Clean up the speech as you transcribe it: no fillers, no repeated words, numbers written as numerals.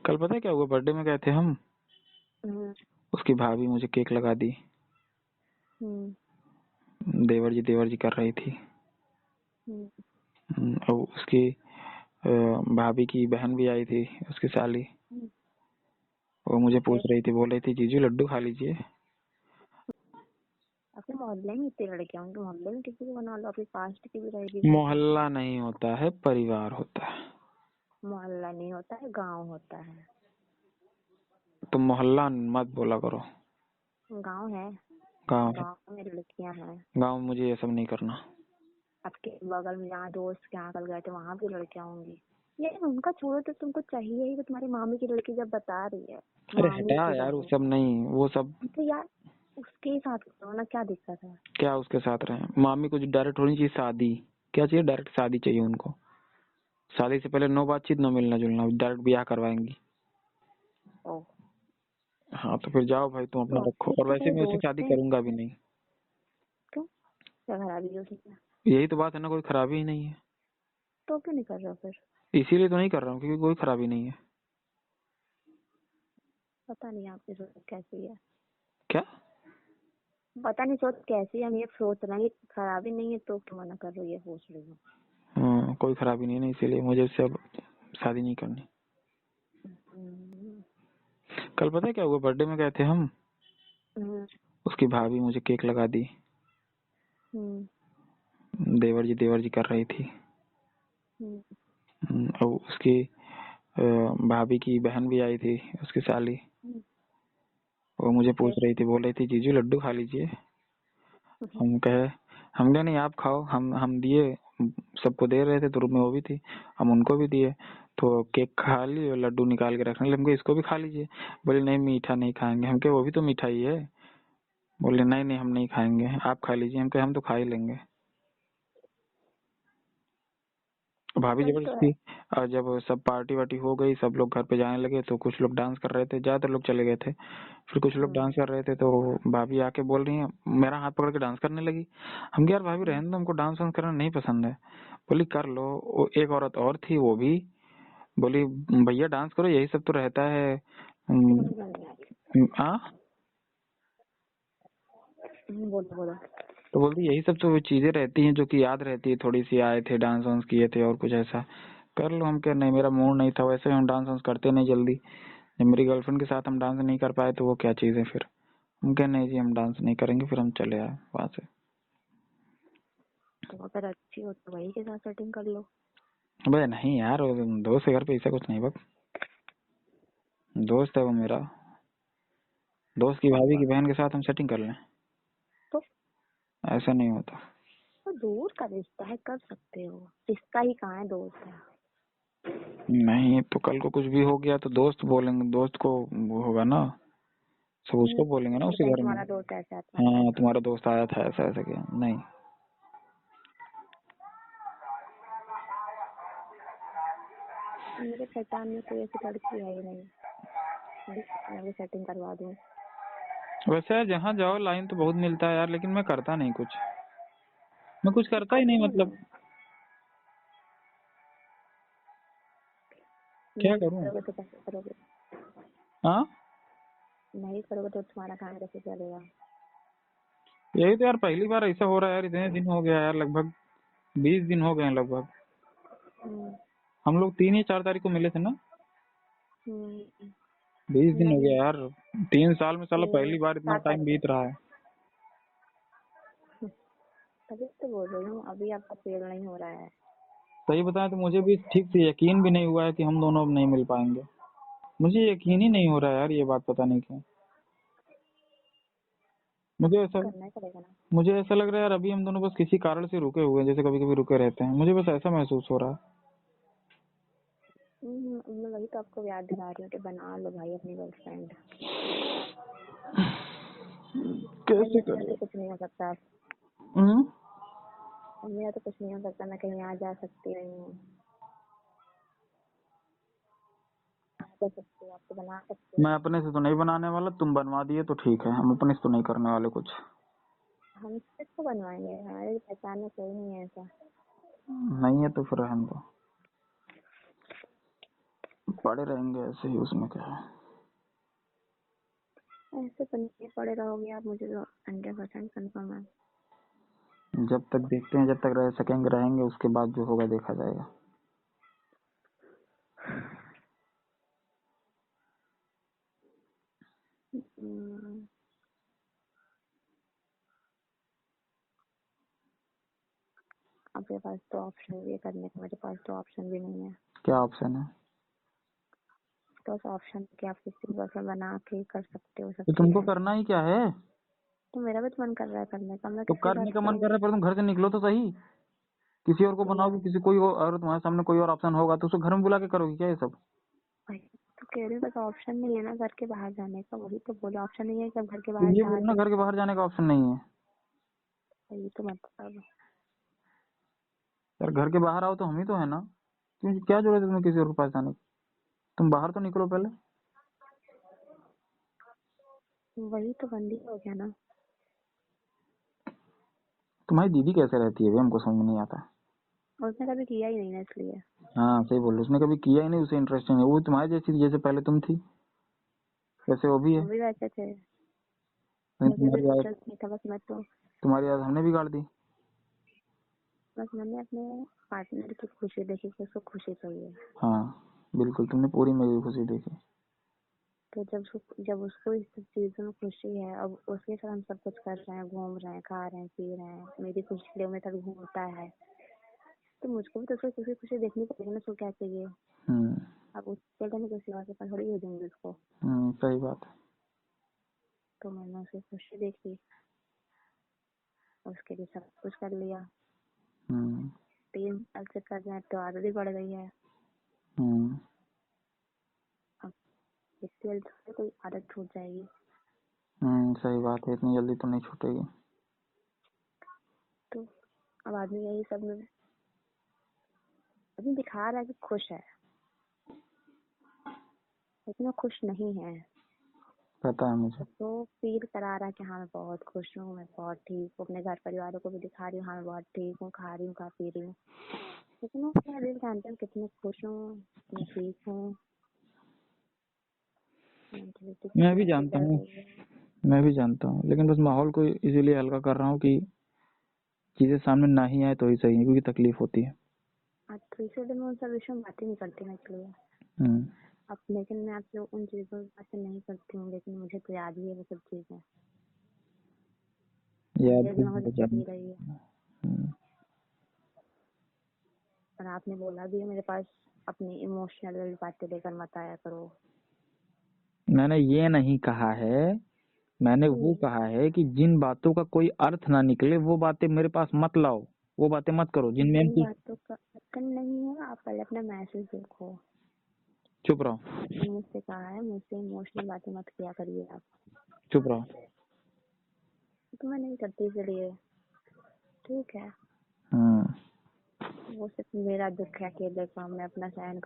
कल पता है क्या हुआ, बर्थडे में गए थे हम। उसकी भाभी मुझे केक लगा दी। देवर जी कर रही थी। और उसकी भाभी की बहन भी आई थी, उसकी साली। वो मुझे पूछ रही थी, बोल रही थी जीजू लड्डू खा लीजिए। अपने मोहल्ले में इतने लड़कियां होंगे, मोहल्ले में किसी को बना लो, अपनी कास्ट की भी रहेगी। मोहल्ला नहीं होता है, परिवार होता है। मोहल्ला नहीं होता है, गांव होता है। तुम मोहल्ला मत बोला करो। गांव है, गांव गांव में लड़कियां हैं। गांव में मुझे ये सब नहीं करना। आपके बगल में जहाँ दोस्त के यहाँ कल गए थे वहाँ भी लड़कियां होंगी। ये उनका छोड़ो, तो तुमको चाहिए ही तो तुम्हारी मामी की लड़की जब बता रही है। अरे मामी हटा की यार, वो बहन सब नहीं, वो सब तो यार उसके साथ करो ना, क्या दिक्कत है। क्या उसके साथ रहे। मामी को डायरेक्ट होनी चाहिए शादी। क्या चाहिए, डायरेक्ट शादी चाहिए उनको। शादी से पहले नो बातचीत, नो मिलना जुलना, डायरेक्ट ब्याह करवाएंगी। ओह हाँ तो फिर जाओ भाई, तुम अपना रखो। और वैसे मैं उससे शादी करूंगा भी नहीं। क्यों, क्या खराबी है उसमें? यही तो बात है ना, कोई खराबी ही नहीं है। तो क्यों नहीं कर रहा फिर? इसीलिए तो नहीं कर रहा हूँ क्योंकि कोई खराबी नहीं है। पता नहीं आपकी सोच कैसी है। क्या पता नहीं सोच कैसी है, हम ये सोच रहे हैं कि खराबी नहीं है तो क्यों मना कर रही है, सोच रही हूँ। कोई खराबी नहीं है, इसीलिए मुझे उससे अब शादी नहीं करनी। कल पता है क्या हुआ, बर्थडे में गए थे हम। उसकी भाभी मुझे केक लगा दी। देवर जी कर रही थी। और उसकी भाभी की बहन भी आई थी, उसकी साली। वो मुझे पूछ रही थी, बोल रही थी जीजू लड्डू खा लीजिए। हम कहे, हमने नहीं, आप खाओ। हम दिए, सबको दे रहे थे तो रूम में वो भी थी, हम उनको भी दिए। तो केक खा ली और लड्डू निकाल के रखने लगे। हमको इसको भी खा लीजिए। बोले नहीं मीठा नहीं खाएंगे। हम कहे वो भी तो मिठाई है। बोले नहीं नहीं हम नहीं खाएंगे, आप खा लीजिए। हम कहे हम तो खा ही लेंगे। भाभी जबरदस्ती। और जब सब पार्टी वार्टी हो गई, सब लोग घर पे जाने लगे तो कुछ लोग डांस कर रहे थे, ज्यादातर लोग चले गए थे। फिर कुछ लोग डांस कर रहे थे तो भाभी आके बोल रही है, मेरा हाथ पकड़ के डांस करने लगी। हम कहा यार भाभी रहने दो, हमको डांस वांस करना नहीं पसंद है। बोली कर लो। वो एक औरत और थी, वो भी बोली भैया डांस करो, यही सब तो रहता है। हाँ बोलो। तो बोलती यही सब तो चीजें रहती हैं जो कि याद रहती है, थोड़ी सी आए थे डांस वांस किए थे और कुछ ऐसा कर लो। हम क्या, नहीं मेरा मूड नहीं था, वैसे हम डांस वांस करते नहीं जल्दी। जब मेरी गर्लफ्रेंड के साथ हम डांस नहीं कर पाए तो वो क्या चीज है फिर। हम कह नहीं जी हम डांस नहीं करेंगे, फिर हम चले आए वहां से। तो अगर अच्छी हो तो वही के साथ सेटिंग कर लो। अबे नहीं यार, वो दोस्त के घर पे ऐसा कुछ नहीं। बस दोस्त है वो मेरा, दोस्त की भाभी की बहन के साथ हम सेटिंग कर लें, तो ऐसा नहीं होता। तो दूर का रिश्ता है, कर सकते हो। रिश्ता ही कहाँ है, दोस्त है। नहीं तो कल को कुछ भी हो गया तो दोस्त बोलेंगे, दोस्त को वो होगा ना, सब उसको बोलेंगे ना उसी घर में। तुम्हारा दोस्त ऐसा है, हाँ तुम्हारा दोस्त आया था ऐसा ऐसा क्या, नहीं। मेरे पहचान में कोई ऐसी लड़की है ही नहीं, मैं भी सेटिंग करवा दूँ। वैसे यार जहाँ जाओ लाइन तो बहुत मिलता है यार, लेकिन मैं करता नहीं कुछ। मैं कुछ करता ही नहीं, मतलब क्या करूँ। करोगे तो कैसे करोगे? हाँ नहीं करोगे तो तुम्हारा काम कैसे चलेगा? यही तो यार, पहली बार ऐसा हो रहा है यार। इतने दिन हो गया यार, लगभग 20 दिन हो गए हैं लगभग। हम लोग 3 या 4 तारीख को मिले थे ना। 20 दिन हो गया यार। 3 साल में साला पहली बार इतना टाइम बीत रहा है। तभी तो बोल रही हूँ, अभी आपका फील नहीं हो रहा है। सही बताएं तो मुझे भी ठीक से यकीन भी नहीं हुआ है कि हम दोनों अब नहीं मिल पाएंगे। मुझे यकीन ही नहीं हो रहा है यार, ये बात पता नहीं क्यों। करना पड़ेगा ना। मुझे ऐसा लग रहा है यार, अभी हम दोनों बस किसी कारण से रुके हुए हैं, जैसे कभी कभी रुके रहते हैं। मुझे बस ऐसा महसूस हो रहा है। मैं वही तो आपको याद दिला रही हूँ कि बना लो भाई अपनी गर्लफ्रेंड। कैसे करें? तो कुछ नहीं हो सकता। मेरा तो कुछ नहीं हो सकता, मैं कहीं आ जा सकती नहीं हूँ, सकती हूँ, आपको बना सकती हूँ। मैं अपने से तो नहीं बनाने वाला, तुम बनवा दिए तो ठीक है। हम अपने से तो नहीं करने वाले कुछ। हम किसको बनवाएंगे, हमारी पहचान में कोई नहीं है ऐसा। नहीं है तो फिर रहने दो। पड़े रहेंगे ऐसे ही, उसमें क्या है। ऐसे तो नहीं पड़े रहोगे आप, मुझे तो 100% कंफर्म है। जब तक देखते हैं, जब तक रह सकेंगे रहेंगे, उसके बाद जो होगा देखा जाएगा। हम्म, आपके पास तो ऑप्शन भी है करने का, मेरे पास तो ऑप्शन भी नहीं है। क्या ऑप्शन है? तो ऑप्शन कि आप किसी गर्लफ्रेंड बना के कर सकते हो सब तो तुमको चीजें। करना ही क्या है? तो मेरा भी तो मन कर रहा है करने का, मैं तो किसके करने साथ का मन कर करूँ? रहा है, पर तुम घर से निकलो तो सही। किसी और को बनाओगे, किसी कोई और तुम्हारे सामने कोई और ऑप्शन होगा तो उसको घर में बुला के करोगी क्या ये सब? भाई तो कह रही हूँ, बस ऑप्शन नहीं है ना घर के बाहर जाने का, वही तो बोला ऑप्शन नहीं है कि अब घर के तो बाहर ये जा बोलो ना, दे। घर के बाहर जाने का ऑप्शन नहीं है। वही तो मतलब। यार घर के बाहर आओ तो हम ही तो है ना। क्यों, क्या जरूरत है तुम्हें किसी और के पास जाने की? तुम बाहर तो निकलो पहले। वही तो बंदी हो गया ना। तुम्हारी दीदी कैसे रहती है, हमको समझ में नहीं आता। उसने कभी किया ही नहीं ना इसलिए। हाँ सही बोल रहे, उसने कभी किया ही नहीं, उसे इंटरेस्ट ही नहीं। वो तुम्हारे जैसी थी, जैसे पहले तुम थी वैसे वो भी है। हम भी वैसे थे, लेकिन मुझे भी इंटरेस्ट नहीं था, बस मैं तो तुम्हारी याद हमने बिगाड़ दी। बस मैंने अपने पार्टनर की खुशी देखी कि उसको खुशी चाहिए। हाँ बिल्कुल, तुमने पूरी मेरी खुशी देखी। तो जब उसको इस सब चीजों में खुशी है, अब उसके साथ हम सब कुछ कर रहे हैं, घूम रहे हैं, खा रहे हैं, पी रहे हैं, मेरी खुशी के लिए वो मेरे साथ घूमता है, तो मुझको भी तो उसकी खुशी खुशी देखनी पड़ेगी ना, उसको क्या चाहिए। हम्म। अब उसके लिए मैं किसी और के पास थोड़ी भेजूंगी उसको। सही बात है। तो मैंने उसकी खुशी देखी, उसके लिए सब कुछ कर लिया। हम्म। 3 साल से कर रहे हैं तो आदत ही पड़ गई है। हम्म। अब इतनी जल्दी थोड़ी कोई आदत छूट जाएगी। सही बात है, इतनी जल्दी तो नहीं छूटेगी। तो अब आदमी यही सब में आदमी दिखा रहा है कि खुश है, लेकिन वो खुश नहीं है। पता है मुझे। तो फील करा रहा है कि हाँ मैं बहुत खुश हूँ, मैं बहुत ठीक हूँ, अपने घर परिवारों को भी दिखा रही हूँ हाँ मैं बहुत ठीक हूँ, खा रही हूँ, खा पी रही हूँ, लेकिन वो अपने दिल जानते हैं कितनी खुश हूँ, कितनी ठीक हूँ, मेंटलिटी मैं कितनी भी अच्छी जानता चल हूँ, रही है। मैं भी जानता हूँ, लेकिन बस माहौल को इसीलिए हल्का कर रहा हूँ कि चीजें सामने ना ही आए तो ही सही है, क्योंकि तकलीफ होती है। आज तो इसीलिए मैं उन सब विषयों में बातें नहीं करती ना, इसलिए हम्म। अब लेकिन मैं आपसे उन चीजों में बातें नहीं करती हूँ, लेकिन मुझे तो याद ही है वो सब चीजें, याद मेरे भी दिमाग में हो चल ही जाएंगे। रही है। हम्म। और आपने बोला भी है मेरे पास अपनी इमोशनल बातें लेकर मत आया करो। मैंने ये नहीं कहा है, मैंने वो कहा है कि जिन बातों का कोई अर्थ ना निकले वो बातें मेरे पास मत लाओ, वो बातें मत करो जिनमें हम जिन बातों का पता नहीं है, आप पहले अपना मैसेज देखो। चुप रहो, आपने मुझसे कहा है मुझसे इमोशनल बातें मत किया करिए आप, चुप रहो। तो मैं नहीं करती इसलिए। ठीक है, हम्म। वो सिर्फ मेरा दुख है अकेले का, मैं अपना सहन